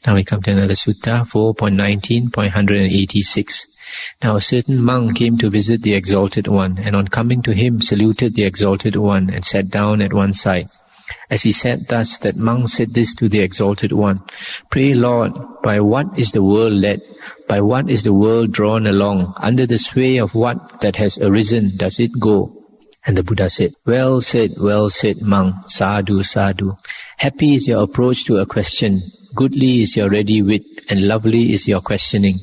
Now we come to another sutta, 4.19.186. Now a certain monk came to visit the Exalted One, and on coming to him saluted the Exalted One and sat down at one side. As he sat thus, that monk said this to the Exalted One, "Pray, Lord, by what is the world led? By what is the world drawn along? Under the sway of what that has arisen does it go?" And the Buddha said, well said, monk, sadhu, sadhu. Happy is your approach to a question. Goodly is your ready wit, and lovely is your questioning.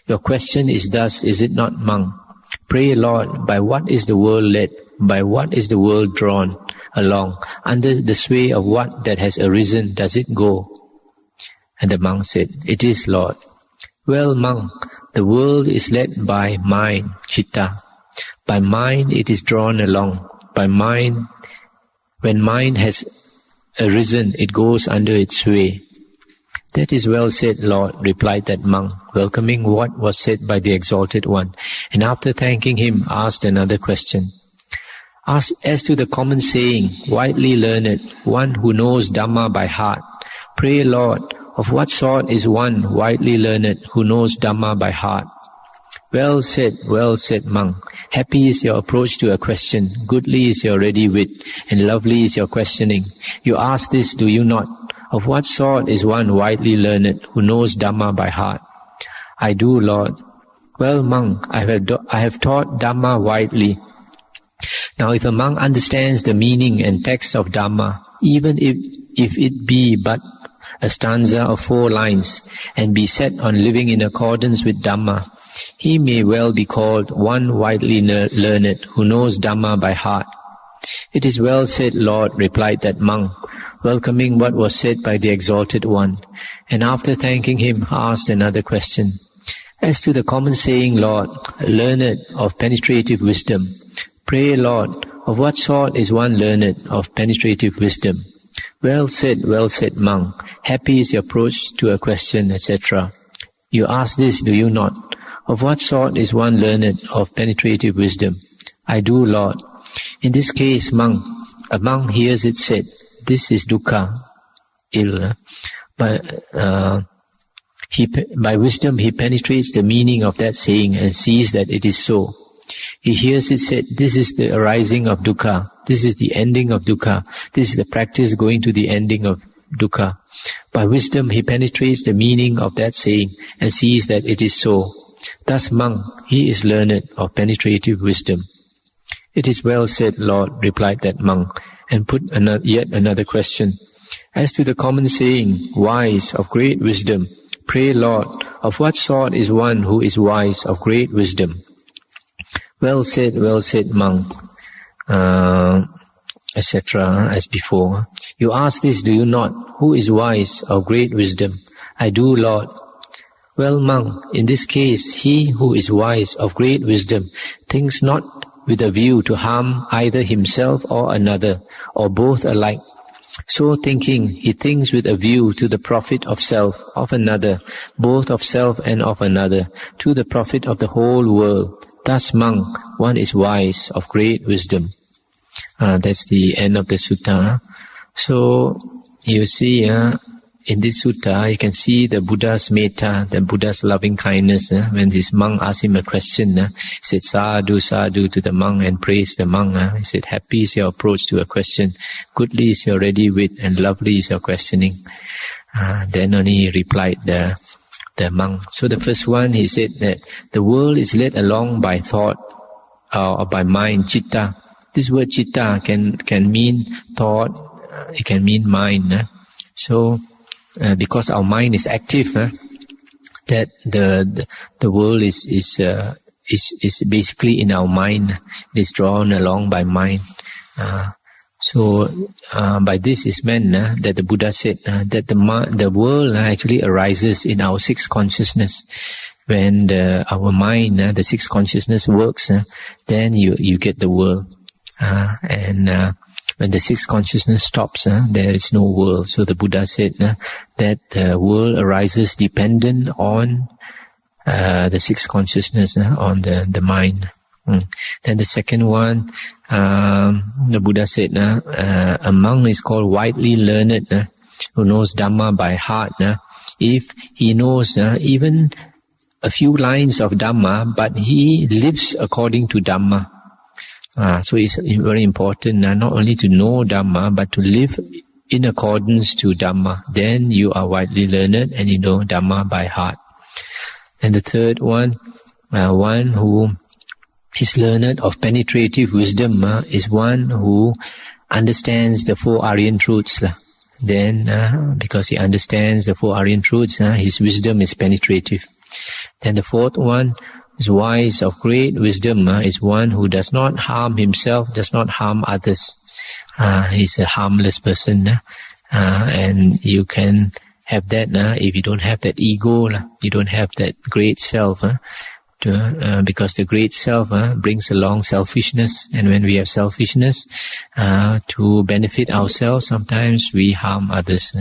Your question is thus, is it not, monk? Pray, Lord, by what is the world led? By what is the world drawn along? Under the sway of what that has arisen does it go? And the monk said, it is, Lord. Well, monk, the world is led by mind, citta. By mind it is drawn along. By mind, when mind has arisen, it goes under its sway. That is well said, Lord, replied that monk, welcoming what was said by the Exalted One, and after thanking him, asked another question. As to the common saying, widely learned, one who knows Dhamma by heart, pray, Lord, of what sort is one widely learned who knows Dhamma by heart? Well said, monk. Happy is your approach to a question. Goodly is your ready wit, and lovely is your questioning. You ask this, do you not? Of what sort is one widely learned who knows Dhamma by heart? I do, Lord. Well, monk, I have taught Dhamma widely. Now, if a monk understands the meaning and text of Dhamma, even if it be but a stanza of 4 lines, and be set on living in accordance with Dhamma, he may well be called one widely learned who knows Dhamma by heart. It is well said, Lord, replied that monk, welcoming what was said by the Exalted One, and after thanking him, asked another question. As to the common saying, Lord, learned of penetrative wisdom, pray, Lord, of what sort is one learned of penetrative wisdom? Well said, monk. Happy is your approach to a question, etc. You ask this, do you not? Of what sort is one learned of penetrative wisdom? I do, Lord. In this case, monk, a monk hears it said, this is dukkha, ill. But by wisdom he penetrates the meaning of that saying and sees that it is so. He hears it said, this is the arising of dukkha, this is the ending of dukkha, this is the practice going to the ending of dukkha. By wisdom he penetrates the meaning of that saying and sees that it is so. Thus, monk, he is learned of penetrative wisdom. It is well said, Lord, replied that monk, and put yet another question. As to the common saying, wise, of great wisdom, pray, Lord, of what sort is one who is wise, of great wisdom? Well said, monk, etc., as before. You ask this, do you not? Who is wise, of great wisdom? I do, Lord. Well, monk, in this case, he who is wise, of great wisdom, thinks not with a view to harm either himself or another, or both alike. So thinking, he thinks with a view to the profit of self, of another, both of self and of another, to the profit of the whole world. Thus, monk, one is wise, of great wisdom. That's the end of the sutta. So, you see, in this sutta, you can see the Buddha's metta, the Buddha's loving kindness. When this monk asked him a question, he said, sadhu, sadhu to the monk and praised the monk. He said, happy is your approach to a question. Goodly is your ready wit and lovely is your questioning. Then only replied the monk. So the first one, he said that the world is led along by thought or by mind, citta. This word citta can mean thought, it can mean mind. So, because our mind is active, that the world is basically in our mind. It is drawn along by mind. So by this is meant that the Buddha said that the world actually arises in our 6th consciousness. When our mind, the 6th consciousness works, then you get the world. And when the 6th consciousness stops, there is no world. So the Buddha said that the world arises dependent on the 6th consciousness, on the mind. Then the second one, the Buddha said, a monk is called widely learned. who knows Dhamma by heart, if he knows even a few lines of Dhamma, but he lives according to Dhamma. So it's very important not only to know Dhamma, but to live in accordance to Dhamma. Then you are widely learned and you know Dhamma by heart. And the third one, one who is learned of penetrative wisdom, is one who understands the four Aryan truths. Then, because he understands the four Aryan truths, his wisdom is penetrative. Then the fourth one is wise of great wisdom, is one who does not harm himself, does not harm others. He's a harmless person, and you can have that if you don't have that ego, you don't have that great self, because the great self brings along selfishness, and when we have selfishness to benefit ourselves, sometimes we harm others.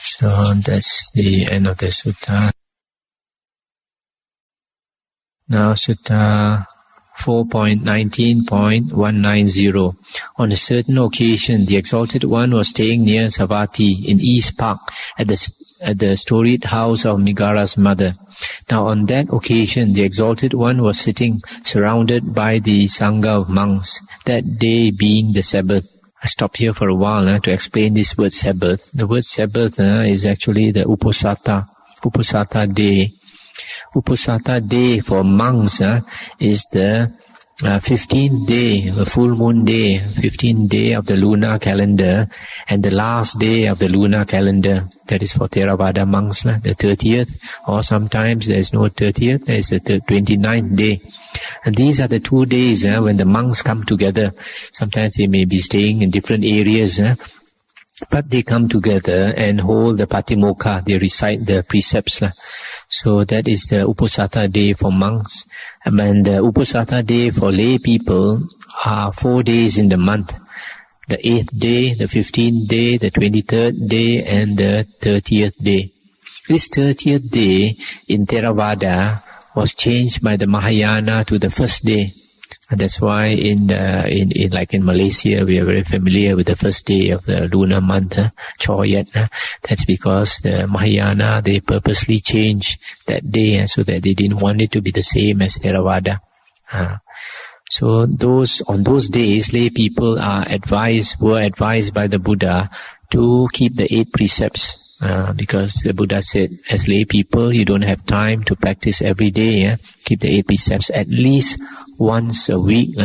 So that's the end of the sutta. Now sutta 4.19.190. On a certain occasion, the Exalted One was staying near Savatthi in East Park at the storied house of Migara's mother. Now on that occasion, the Exalted One was sitting surrounded by the Sangha of monks, that day being the Sabbath. I stop here for a while to explain this word Sabbath. The word Sabbath is actually the Uposatha day. Uposatha day for monks is the 15th day, the full moon day, 15th day of the lunar calendar, and the last day of the lunar calendar. That is for Theravada monks, the 30th, or sometimes there is no 30th, there is the 29th day. And these are the 2 days when the monks come together. Sometimes they may be staying in different areas, but they come together and hold the Patimokkha, they recite the precepts. So that is the Uposatha day for monks. And the Uposatha day for lay people are 4 days in the month. The 8th day, the 15th day, the 23rd day, and the 30th day. This 30th day in Theravada was changed by the Mahayana to the first day. And that's why in Malaysia, we are very familiar with the first day of the lunar month, Choyat. That's because the Mahayana, they purposely changed that day so that they didn't want it to be the same as Theravada. So on those days, lay people were advised by the Buddha to keep the 8 precepts. Because the Buddha said, as lay people, you don't have time to practice every day. Keep the 8 precepts at least once a week.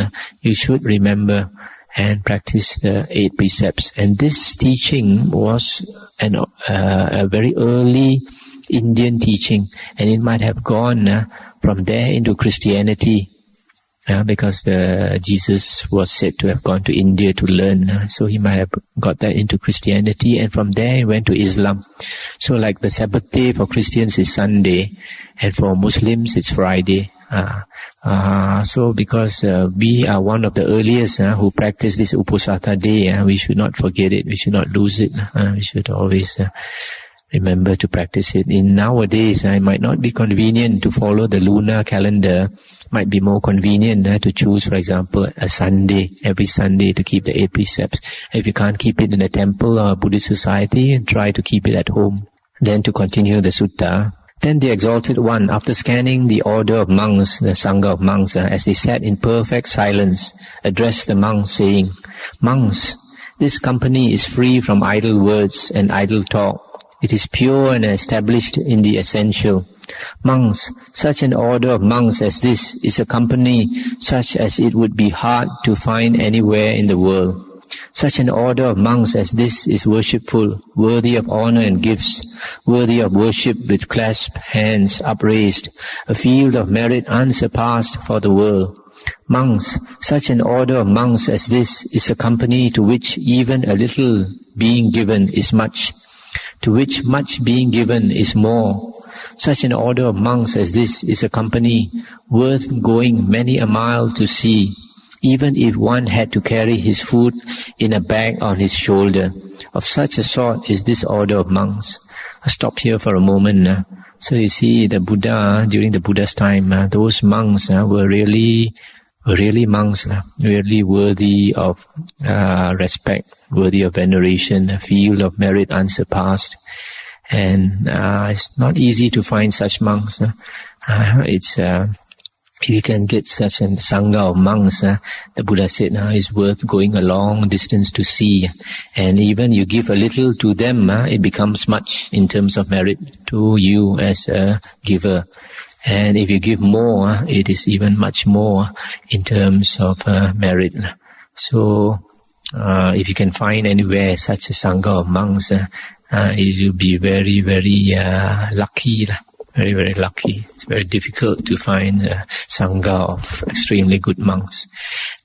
You should remember and practice the 8 precepts. And this teaching was a very early Indian teaching, and it might have gone from there into Christianity. Because Jesus was said to have gone to India to learn, so he might have got that into Christianity, and from there he went to Islam. So like the Sabbath day for Christians is Sunday, and for Muslims it's Friday. So because we are one of the earliest who practice this Uposatha day, we should not forget it, we should not lose it, we should always remember to practice it. In nowadays, it might not be convenient to follow the lunar calendar. Might be more convenient to choose, for example, a Sunday, every Sunday, to keep the 8 precepts. If you can't keep it in a temple or a Buddhist society, try to keep it at home. Then to continue the sutta. Then the Exalted One, after scanning the order of monks, the Sangha of monks, as they sat in perfect silence, addressed the monks, saying, "Monks, this company is free from idle words and idle talk. It is pure and established in the essential. Monks, such an order of monks as this is a company such as it would be hard to find anywhere in the world. Such an order of monks as this is worshipful, worthy of honor and gifts, worthy of worship with clasped hands upraised, a field of merit unsurpassed for the world. Monks, such an order of monks as this is a company to which even a little being given is much, to which much being given is more. Such an order of monks as this is a company worth going many a mile to see, even if one had to carry his food in a bag on his shoulder. Of such a sort is this order of monks." I'll stop here for a moment. So you see, the Buddha, during the Buddha's time, those monks were really really monks, really worthy of respect, worthy of veneration, a field of merit unsurpassed. And it's not easy to find such monks. If you can get such a sangha of monks, the Buddha said, it's worth going a long distance to see. And even you give a little to them, it becomes much in terms of merit to you as a giver. And if you give more, it is even much more in terms of merit. So, if you can find anywhere such a sangha of monks, it will be very, very lucky. Very, very lucky. It's very difficult to find a sangha of extremely good monks.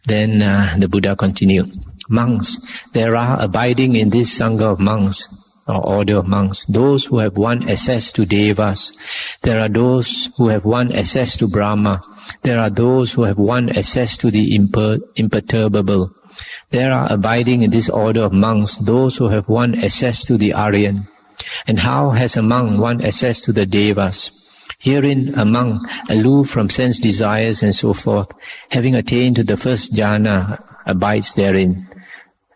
Then the Buddha continued, monks, there are abiding in this sangha of monks, or order of monks, those who have won access to devas. There are those who have won access to Brahma. There are those who have won access to the imperturbable. There are abiding in this order of monks, those who have won access to the Aryan. And how has a monk won access to the devas? Herein a monk, aloof from sense desires and so forth, having attained to the first jhana, abides therein.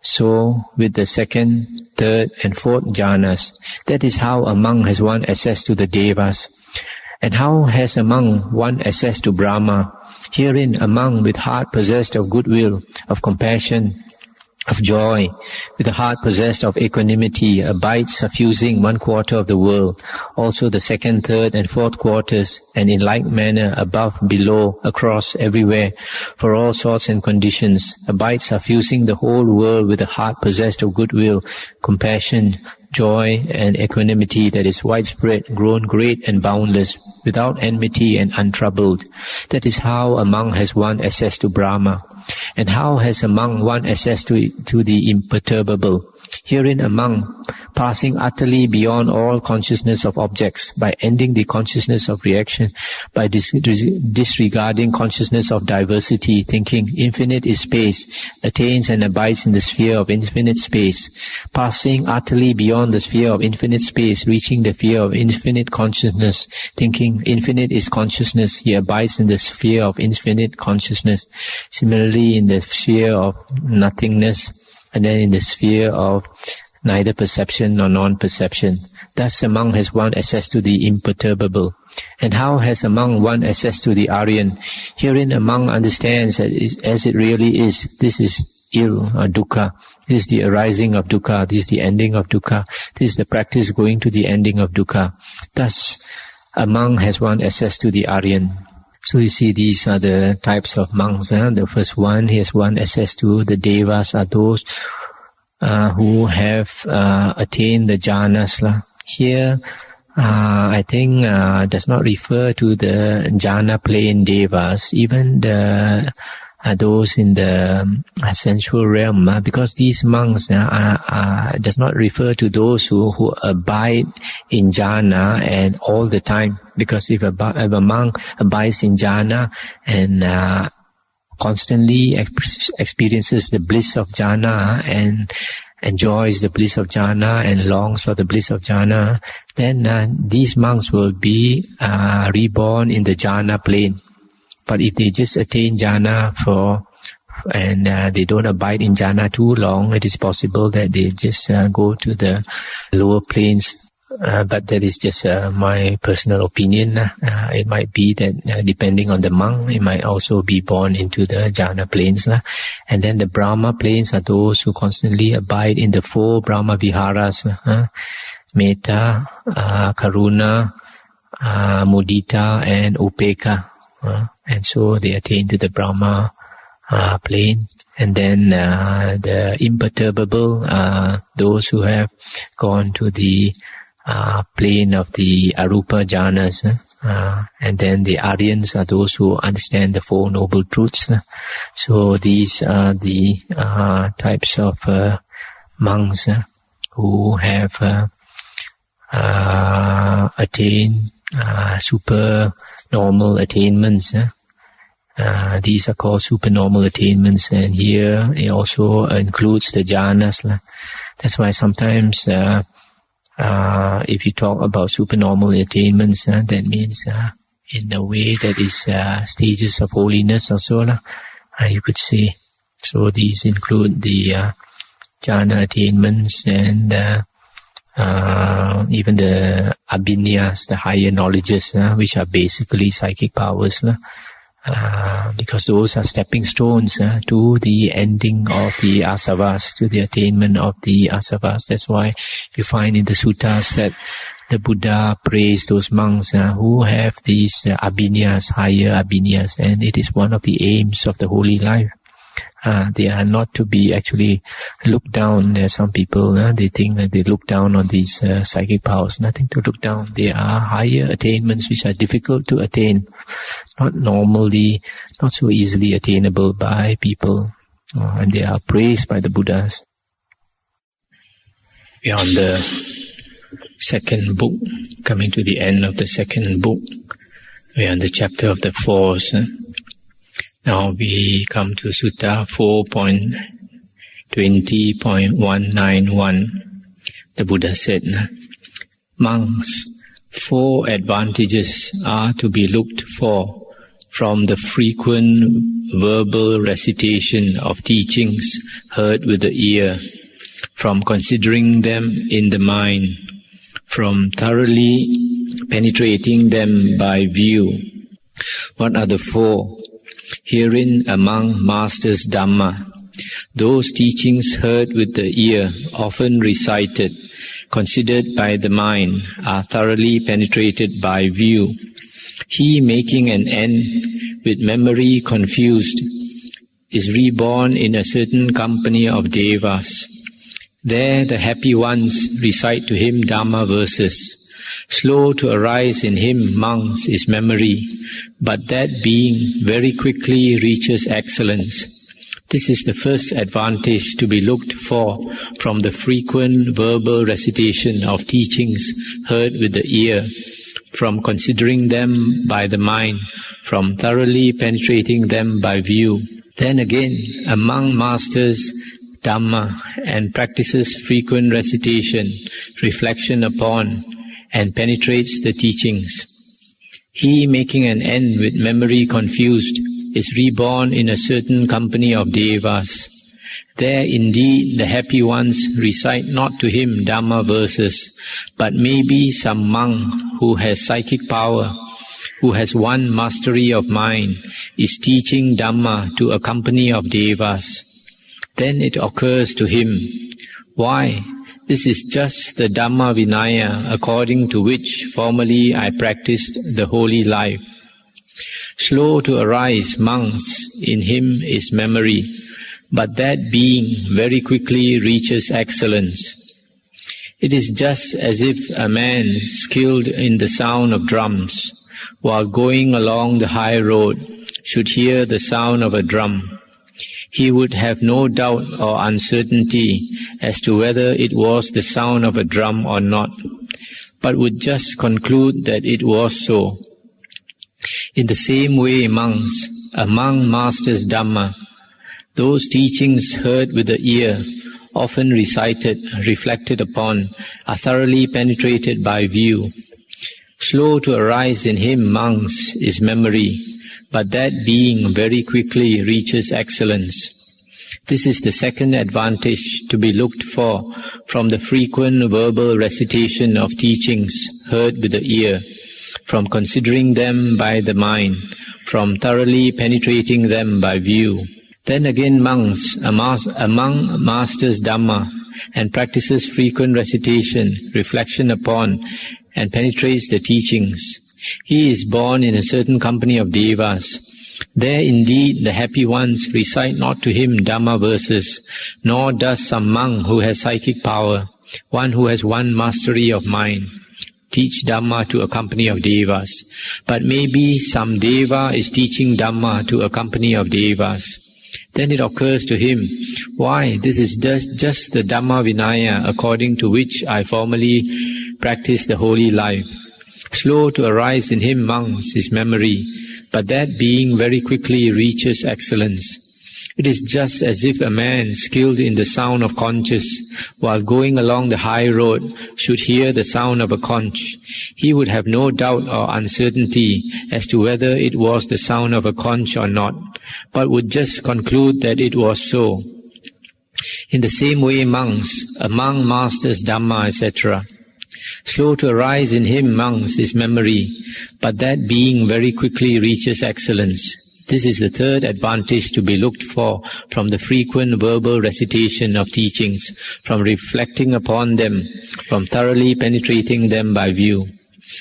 So with the second, third and fourth jhanas, that is how a monk has won access to the devas. And how has a monk won access to Brahma? Herein a monk with heart possessed of goodwill, of compassion, of joy, with a heart possessed of equanimity, abides suffusing 1/4 of the world, also the second, third and fourth quarters, and in like manner above, below, across, everywhere, for all sorts and conditions, abides suffusing the whole world with a heart possessed of goodwill, compassion, joy and equanimity that is widespread, grown great and boundless, without enmity and untroubled. That is how a monk has won access to Brahma. And how has a monk won access to the imperturbable? Herein a monk, passing utterly beyond all consciousness of objects, by ending the consciousness of reaction, by disregarding consciousness of diversity, thinking infinite is space, attains and abides in the sphere of infinite space, passing utterly beyond the sphere of infinite space, reaching the sphere of infinite consciousness, thinking infinite is consciousness, he abides in the sphere of infinite consciousness. Similarly, in the sphere of nothingness, and then in the sphere of neither perception nor non-perception. Thus a monk has won access to the imperturbable. And how has a monk won access to the Aryan? Herein a monk understands that as it really is, this is ill or dukkha. This is the arising of dukkha. This is the ending of dukkha. This is the practice going to the ending of dukkha. Thus a monk has won access to the Aryan. So you see, these are the types of monks. The first one, he has won access to the devas, are those who have attained the jhanas. Here, I think does not refer to the jhana plane devas, even those in the sensual realm, because these monks does not refer to those who abide in jhana and all the time. Because if a monk abides in jhana and constantly experiences the bliss of jhana and enjoys the bliss of jhana and longs for the bliss of jhana, then these monks will be reborn in the jhana plane. But if they just attain jhana and they don't abide in jhana too long, it is possible that they just go to the lower planes. But that is just my personal opinion. It might be that depending on the monk, it might also be born into the jhana planes. And then the Brahma planes are those who constantly abide in the 4 Brahma viharas. Metta, Karuna, Mudita and Upekkha. And so they attain to the Brahma plane. And then the imperturbable, those who have gone to the plane of the Arupa jhanas. And then the Aryans are those who understand the 4 noble truths. So these are the types of monks who have attained super normal attainments. These are called supernormal attainments, and here it also includes the jhanas. That's why sometimes if you talk about supernormal attainments, that means in a way that is stages of holiness also. you could say. So these include the jhana attainments and even the abhinyas, the higher knowledges, which are basically psychic powers, because those are stepping stones to the ending of the asavas, to the attainment of the asavas. That's why you find in the suttas that the Buddha praised those monks who have these abhinyas, higher abhinyas, and it is one of the aims of the holy life. They are not to be actually looked down. There are some people, they think that they look down on these psychic powers. Nothing to look down. They are higher attainments which are difficult to attain, not normally, not so easily attainable by people, and they are praised by the Buddhas. We are on the second book, coming to the end of the second book. We are on the chapter of the Fours. Now we come to Sutta 4.20.191. The Buddha said, monks, 4 advantages are to be looked for from the frequent verbal recitation of teachings heard with the ear, from considering them in the mind, from thoroughly penetrating them by view. What are the 4? Herein among masters Dhamma, those teachings heard with the ear, often recited, considered by the mind, are thoroughly penetrated by view. He making an end with memory confused is reborn in a certain company of devas. There the happy ones recite to him Dhamma verses. Slow to arise in him, monks, is memory, but that being very quickly reaches excellence. This is the first advantage to be looked for from the frequent verbal recitation of teachings heard with the ear, from considering them by the mind, from thoroughly penetrating them by view. Then again, among masters Dhamma and practices frequent recitation, reflection upon, and penetrates the teachings. He making an end with memory confused is reborn in a certain company of devas. There indeed the happy ones recite not to him Dhamma verses, but maybe some monk who has psychic power, who has won mastery of mind, is teaching Dhamma to a company of devas. Then it occurs to him, why, this is just the Dhamma Vinaya according to which formerly I practiced the holy life. Slow to arise, monks, in him is memory, but that being very quickly reaches excellence. It is just as if a man skilled in the sound of drums, while going along the high road, should hear the sound of a drum. He would have no doubt or uncertainty as to whether it was the sound of a drum or not, but would just conclude that it was so. In the same way, monks, among masters Dhamma, those teachings heard with the ear, often recited, reflected upon, are thoroughly penetrated by view. Slow to arise in him, monks, is memory, but that being very quickly reaches excellence. This is the second advantage to be looked for from the frequent verbal recitation of teachings heard with the ear, from considering them by the mind, from thoroughly penetrating them by view. Then again, monks, among masters Dhamma, and practices frequent recitation, reflection upon, and penetrates the teachings. He is born in a certain company of devas. There indeed the happy ones recite not to him Dhamma verses, nor does some monk who has psychic power, one who has won mastery of mind, teach Dhamma to a company of devas. But maybe some deva is teaching Dhamma to a company of devas. Then it occurs to him, why, this is just the Dhamma Vinaya according to which I formerly practiced the holy life. Slow to arise in him, monks, is memory, but that being very quickly reaches excellence. It is just as if a man skilled in the sound of conches, while going along the high road, should hear the sound of a conch. He would have no doubt or uncertainty as to whether it was the sound of a conch or not, but would just conclude that it was so. In the same way, monks, a monk masters Dhamma, etc. Slow to arise in him, monks, is memory, but that being very quickly reaches excellence. This is the third advantage to be looked for from the frequent verbal recitation of teachings, from reflecting upon them, from thoroughly penetrating them by view.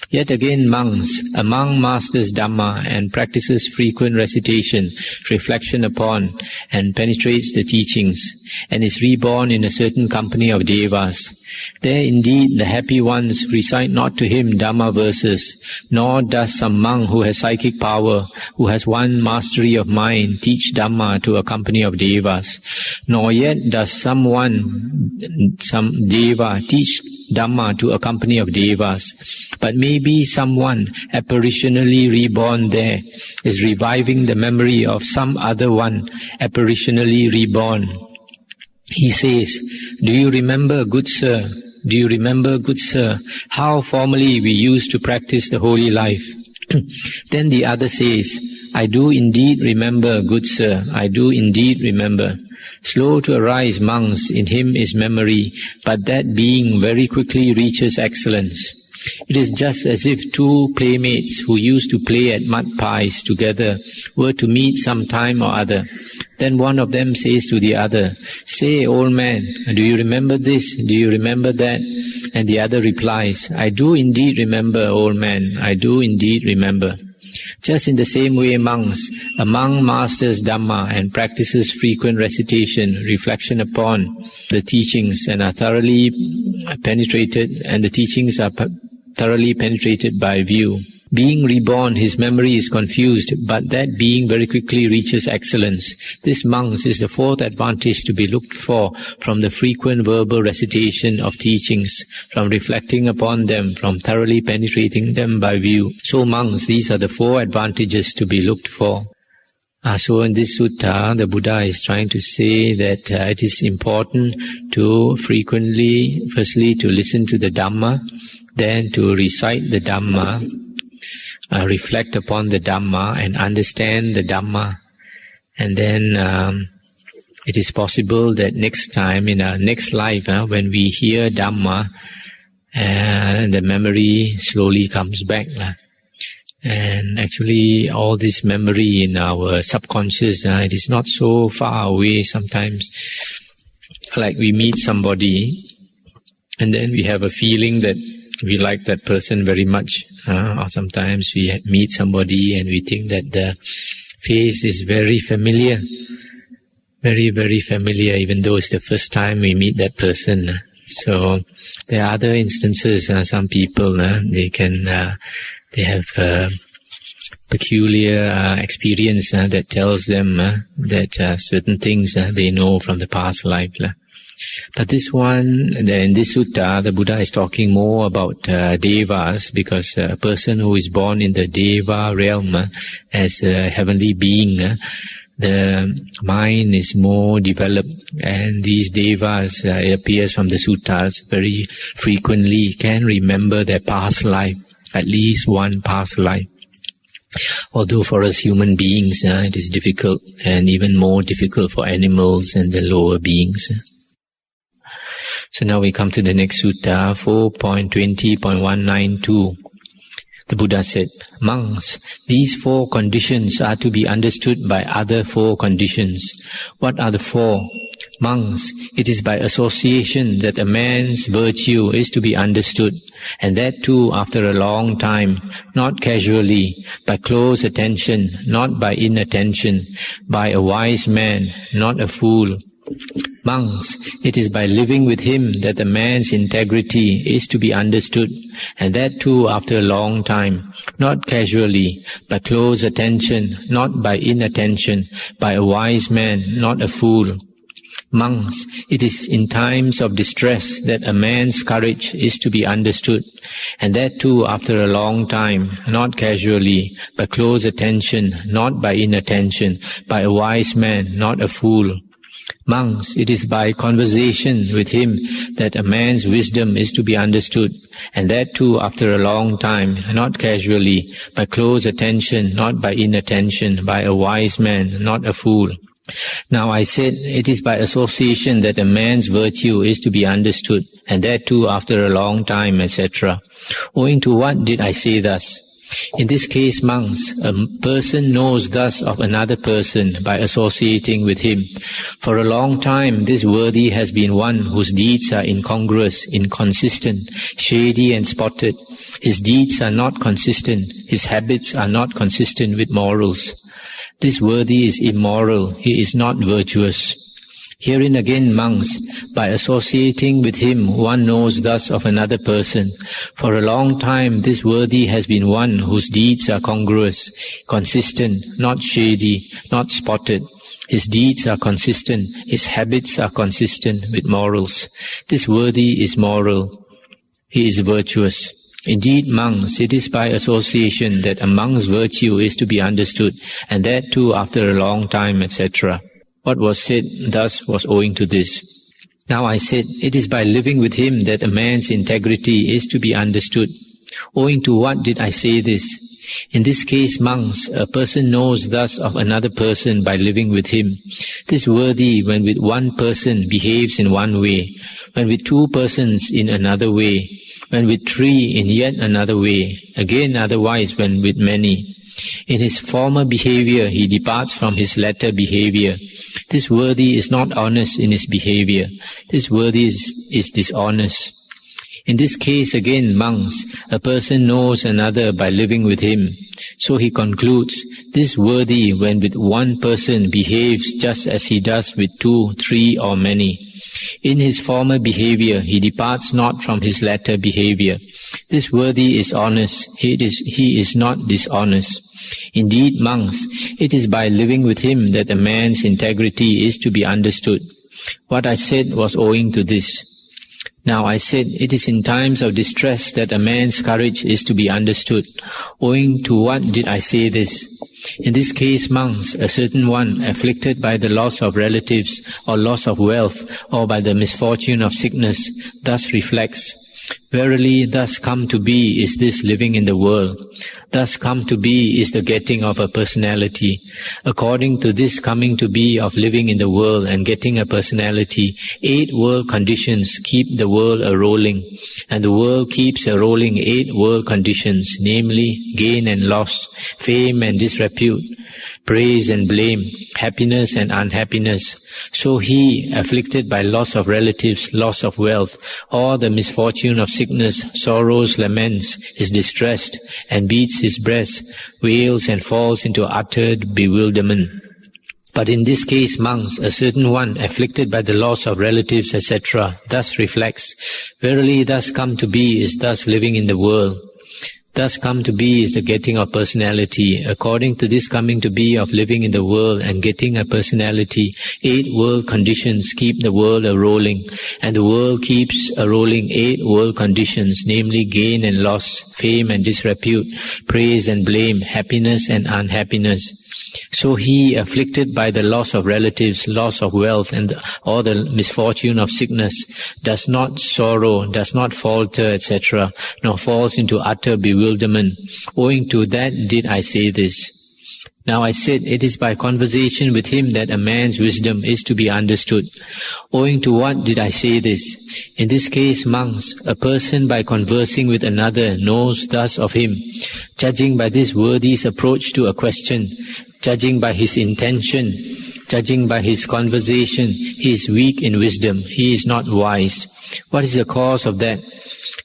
Yet again, monks, a monk masters Dhamma and practices frequent recitation, reflection upon, and penetrates the teachings, and is reborn in a certain company of devas. There indeed the happy ones recite not to him Dhamma verses, nor does some monk who has psychic power, who has won mastery of mind, teach Dhamma to a company of devas. Nor yet does some deva teach Dhamma to a company of devas. But maybe someone apparitionally reborn there is reviving the memory of some other one apparitionally reborn. He says, "Do you remember, good sir? Do you remember, good sir, how formerly we used to practice the holy life?" Then the other says, "I do indeed remember, good sir, I do indeed remember." Slow to arise, monks, in him is memory, but that being very quickly reaches excellence. It is just as if two playmates who used to play at mud pies together were to meet some time or other. Then one of them says to the other, "Say, old man, do you remember this? Do you remember that?" And the other replies, "I do indeed remember, old man, I do indeed remember." Just in the same way, monks, a monk masters Dhamma and practices frequent recitation, reflection upon the teachings, and are thoroughly penetrated, and the teachings are thoroughly penetrated by view. Being reborn, his memory is confused, but that being very quickly reaches excellence. This, monks, is the fourth advantage to be looked for from the frequent verbal recitation of teachings, from reflecting upon them, from thoroughly penetrating them by view. So, monks, these are the four advantages to be looked for. So in this sutta, the Buddha is trying to say that it is important to frequently, firstly to listen to the Dhamma, then to recite the Dhamma, reflect upon the Dhamma and understand the Dhamma. And then it is possible that next time, in our next life, when we hear Dhamma, the memory slowly comes back. And actually all this memory in our subconscious, it is not so far away sometimes. Like we meet somebody and then we have a feeling that we like that person very much. Or sometimes we meet somebody and we think that the face is very familiar. Very, very familiar, even though it's the first time we meet that person. So there are other instances, some people, they have peculiar experience that tells them that certain things they know from the past life. But this one, in this sutta, the Buddha is talking more about devas, because a person who is born in the deva realm as a heavenly being, the mind is more developed, and these devas, it appears from the suttas, very frequently can remember their past life, at least one past life. Although for us human beings, it is difficult, and even more difficult for animals and the lower beings. So now we come to the next sutta, 4.20.192. The Buddha said, "Monks, these four conditions are to be understood by other four conditions." What are the four? Monks, it is by association that a man's virtue is to be understood, and that too after a long time, not casually, by close attention, not by inattention, by a wise man, not a fool. Monks, it is by living with him that a man's integrity is to be understood, and that too after a long time, not casually, by close attention, not by inattention, by a wise man, not a fool. Monks, it is in times of distress that a man's courage is to be understood, and that too after a long time, not casually, by close attention, not by inattention, by a wise man, not a fool. Monks, it is by conversation with him that a man's wisdom is to be understood, and that too after a long time, not casually, by close attention, not by inattention, by a wise man, not a fool. Now I said, it is by association that a man's virtue is to be understood, and that too after a long time, etc. Owing to what did I say thus? In this case, monks, a person knows thus of another person by associating with him. For a long time, this worthy has been one whose deeds are incongruous, inconsistent, shady and spotted. His deeds are not consistent, his habits are not consistent with morals. This worthy is immoral, he is not virtuous. Herein again, monks, by associating with him, one knows thus of another person. For a long time, this worthy has been one whose deeds are congruous, consistent, not shady, not spotted. His deeds are consistent, his habits are consistent with morals. This worthy is moral, he is virtuous. Indeed, monks, it is by association that a monk's virtue is to be understood, and that too after a long time, etc. What was said thus was owing to this. Now I said, it is by living with him that a man's integrity is to be understood. Owing to what did I say this? In this case, monks, a person knows thus of another person by living with him. This worthy, when with one person, behaves in one way, when with two persons in another way, when with three in yet another way, again otherwise when with many. In his former behavior he departs from his latter behavior. This worthy is not honest in his behavior. This worthy is dishonest. In this case again, monks, a person knows another by living with him. So he concludes, this worthy when with one person behaves just as he does with two, three or many. In his former behavior he departs not from his latter behavior. This worthy is honest, he is not dishonest. Indeed, monks, it is by living with him that a man's integrity is to be understood. What I said was owing to this. Now I said, it is in times of distress that a man's courage is to be understood. Owing to what did I say this? In this case, monks, a certain one, afflicted by the loss of relatives, or loss of wealth, or by the misfortune of sickness, thus reflects, verily, thus come to be is this living in the world. Thus come to be is the getting of a personality. According to this coming to be of living in the world and getting a personality, 8 world conditions keep the world a-rolling, and the world keeps a-rolling 8 world conditions, namely gain and loss, fame and disrepute, praise and blame, happiness and unhappiness. So he, afflicted by loss of relatives, loss of wealth, or the misfortune of sickness, sorrows, laments, is distressed, and beats his breast, wails and falls into utter bewilderment. But in this case, monks, a certain one, afflicted by the loss of relatives, etc., thus reflects, verily thus come to be is thus living in the world. Thus come to be is the getting of personality. According to this coming to be of living in the world and getting a personality, 8 world conditions keep the world a-rolling, and the world keeps a-rolling 8 world conditions, namely gain and loss, fame and disrepute, praise and blame, happiness and unhappiness. So he, afflicted by the loss of relatives, loss of wealth, or the misfortune of sickness, does not sorrow, does not falter, etc., nor falls into utter bewilderment. Owing to that did I say this. Now I said, it is by conversation with him that a man's wisdom is to be understood. Owing to what did I say this? In this case, monks, a person by conversing with another knows thus of him, judging by this worthy's approach to a question, judging by his intention, judging by his conversation, he is weak in wisdom, he is not wise. What is the cause of that?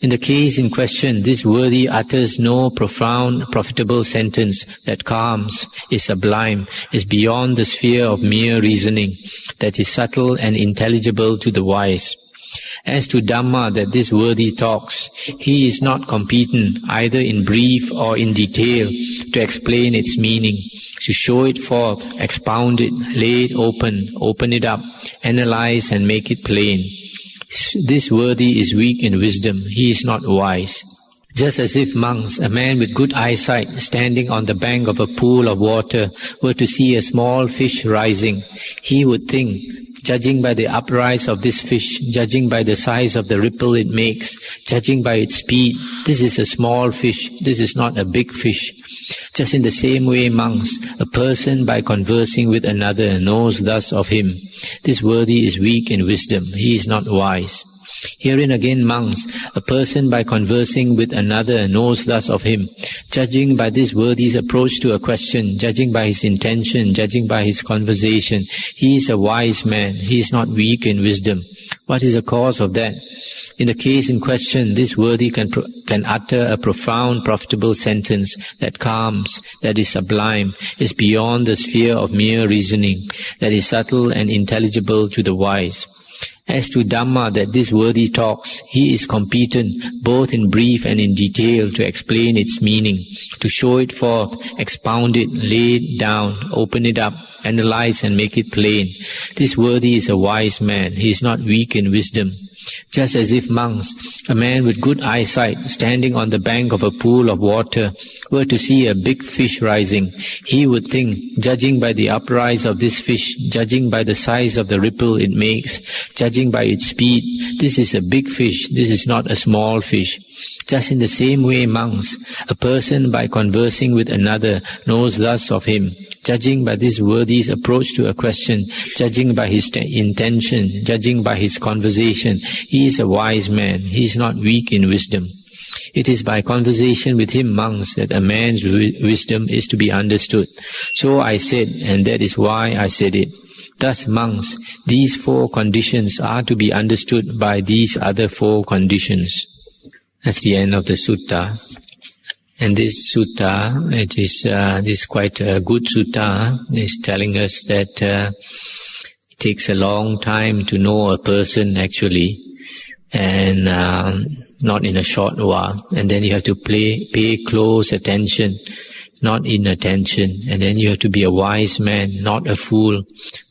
In the case in question, this worthy utters no profound, profitable sentence that calms, is sublime, is beyond the sphere of mere reasoning, that is subtle and intelligible to the wise. As to Dhamma that this worthy talks, he is not competent, either in brief or in detail, to explain its meaning, to show it forth, expound it, lay it open it up, analyze and make it plain. This worthy is weak in wisdom, he is not wise. Just as if, monks, a man with good eyesight, standing on the bank of a pool of water, were to see a small fish rising, he would think, judging by the uprise of this fish, judging by the size of the ripple it makes, judging by its speed. This is a small fish, this is not a big fish. Just in the same way, monks, a person by conversing with another knows thus of him. This worthy is weak in wisdom, he is not wise. Herein again, monks, a person by conversing with another knows thus of him, judging by this worthy's approach to a question, judging by his intention, judging by his conversation. He is a wise man, he is not weak in wisdom. What is the cause of that? In the case in question, this worthy can utter a profound, profitable sentence that calms, that is sublime, is beyond the sphere of mere reasoning, that is subtle and intelligible to the wise. As to Dhamma that this worthy talks, he is competent both in brief and in detail to explain its meaning, to show it forth, expound it, lay it down, open it up, analyze and make it plain. This worthy is a wise man, he is not weak in wisdom. Just as if, monks, a man with good eyesight standing on the bank of a pool of water were to see a big fish rising, he would think, judging by the uprise of this fish, judging by the size of the ripple it makes, judging by its speed, this is a big fish, this is not a small fish. Just in the same way, monks, a person by conversing with another knows thus of him, judging by this worthy's approach to a question, judging by his intention, judging by his conversation. He is a wise man, he is not weak in wisdom. It is by conversation with him, monks, that a man's wisdom is to be understood. So I said, and that is why I said it. Thus, monks, these 4 conditions are to be understood by these other 4 conditions. That's the end of the sutta. And this sutta, it is quite a good sutta. It's telling us that it takes a long time to know a person actually, and not in a short while. And then you have to pay close attention, not inattention. And then you have to be a wise man, not a fool.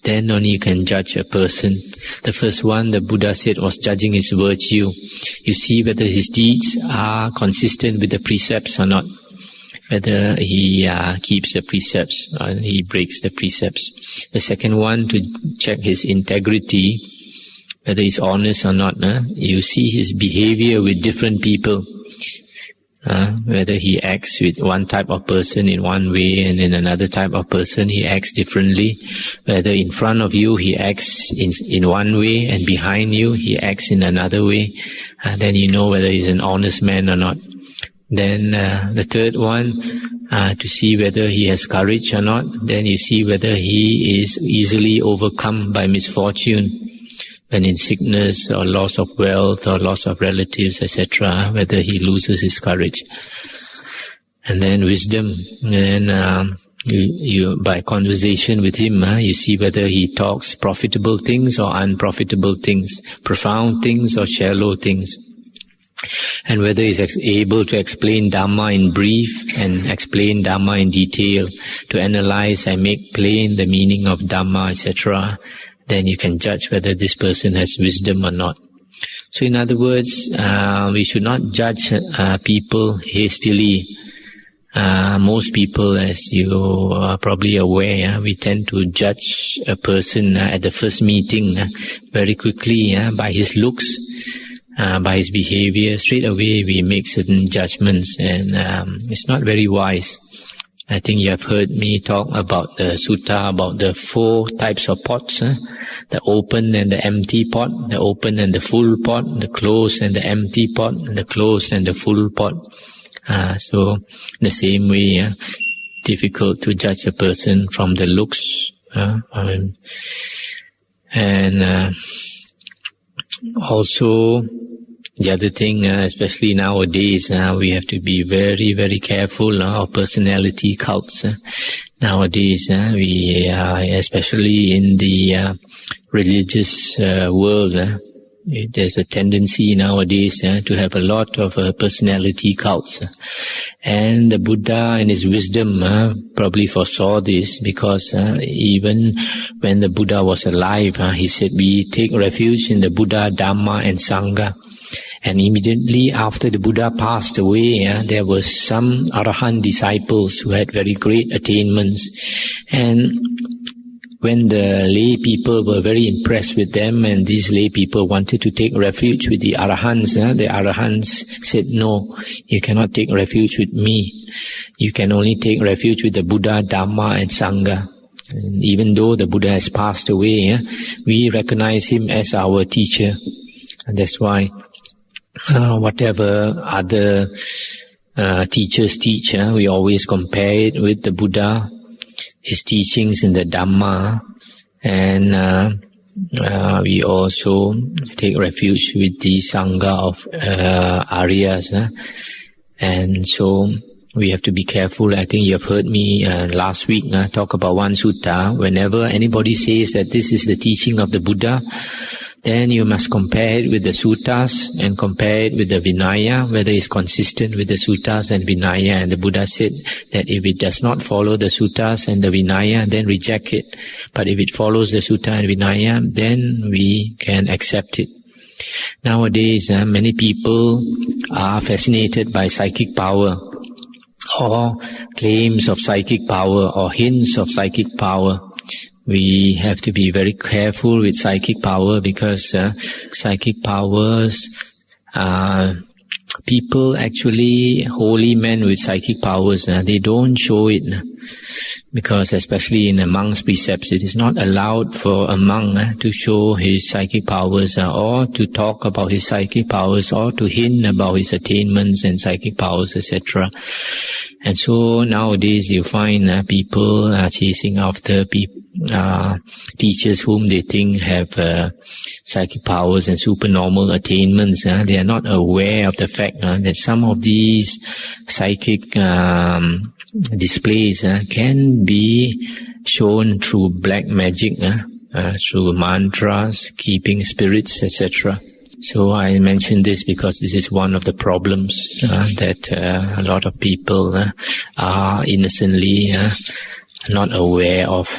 Then only you can judge a person. The first one, the Buddha said, was judging his virtue. You see whether his deeds are consistent with the precepts or not. Whether he keeps the precepts or he breaks the precepts. The second one, to check his integrity, whether he's honest or not. You see his behavior with different people. Whether he acts with one type of person in one way and in another type of person he acts differently. Whether in front of you he acts in one way and behind you he acts in another way. Then you know whether he's an honest man or not. Then the third one, to see whether he has courage or not. Then you see whether he is easily overcome by misfortune. When in sickness or loss of wealth or loss of relatives, etc., whether he loses his courage. And then wisdom. And then you by conversation with him, you see whether he talks profitable things or unprofitable things, profound things or shallow things. And whether he is able to explain Dhamma in brief and explain Dhamma in detail, to analyze and make plain the meaning of Dhamma, etc., then you can judge whether this person has wisdom or not. So in other words, we should not judge people hastily. Most people, as you are probably aware, we tend to judge a person at the first meeting very quickly by his looks, by his behavior. Straight away we make certain judgments, and it's not very wise. I think you have heard me talk about the sutta, about the 4 types of pots, the open and the empty pot, the open and the full pot, the closed and the empty pot, the closed and the full pot. So the same way, difficult to judge a person from the looks, and also the other thing, especially nowadays, we have to be very, very careful of personality cults. Nowadays, we especially in the religious world, there's a tendency nowadays to have a lot of personality cults. And the Buddha in his wisdom probably foresaw this, because even when the Buddha was alive, he said, we take refuge in the Buddha, Dhamma and Sangha. And immediately after the Buddha passed away, there were some Arahant disciples who had very great attainments. And when the lay people were very impressed with them, and these lay people wanted to take refuge with the Arahants, the Arahants said, no, you cannot take refuge with me. You can only take refuge with the Buddha, Dhamma and Sangha. And even though the Buddha has passed away, we recognize him as our teacher. And that's why whatever other teachers teach, we always compare it with the Buddha, his teachings in the Dhamma, and we also take refuge with the Sangha of Aryas. And so we have to be careful. I think you have heard me last week talk about one sutta. Whenever anybody says that this is the teaching of the Buddha, then you must compare it with the suttas and compare it with the Vinaya, whether it's consistent with the suttas and Vinaya. And the Buddha said that if it does not follow the suttas and the Vinaya, then reject it. But if it follows the sutta and Vinaya, then we can accept it. Nowadays, many people are fascinated by psychic power, or claims of psychic power, or hints of psychic power. We have to be very careful with psychic power, because psychic powers, people actually, holy men with psychic powers, they don't show it. Because especially in a monk's precepts, it is not allowed for a monk to show his psychic powers, or to talk about his psychic powers, or to hint about his attainments and psychic powers, etc. And so nowadays you find people chasing after teachers whom they think have psychic powers and supernormal attainments. They are not aware of the fact that some of these psychic displays can be shown through black magic, through mantras, keeping spirits, etc. So I mention this because this is one of the problems that a lot of people are innocently not aware of.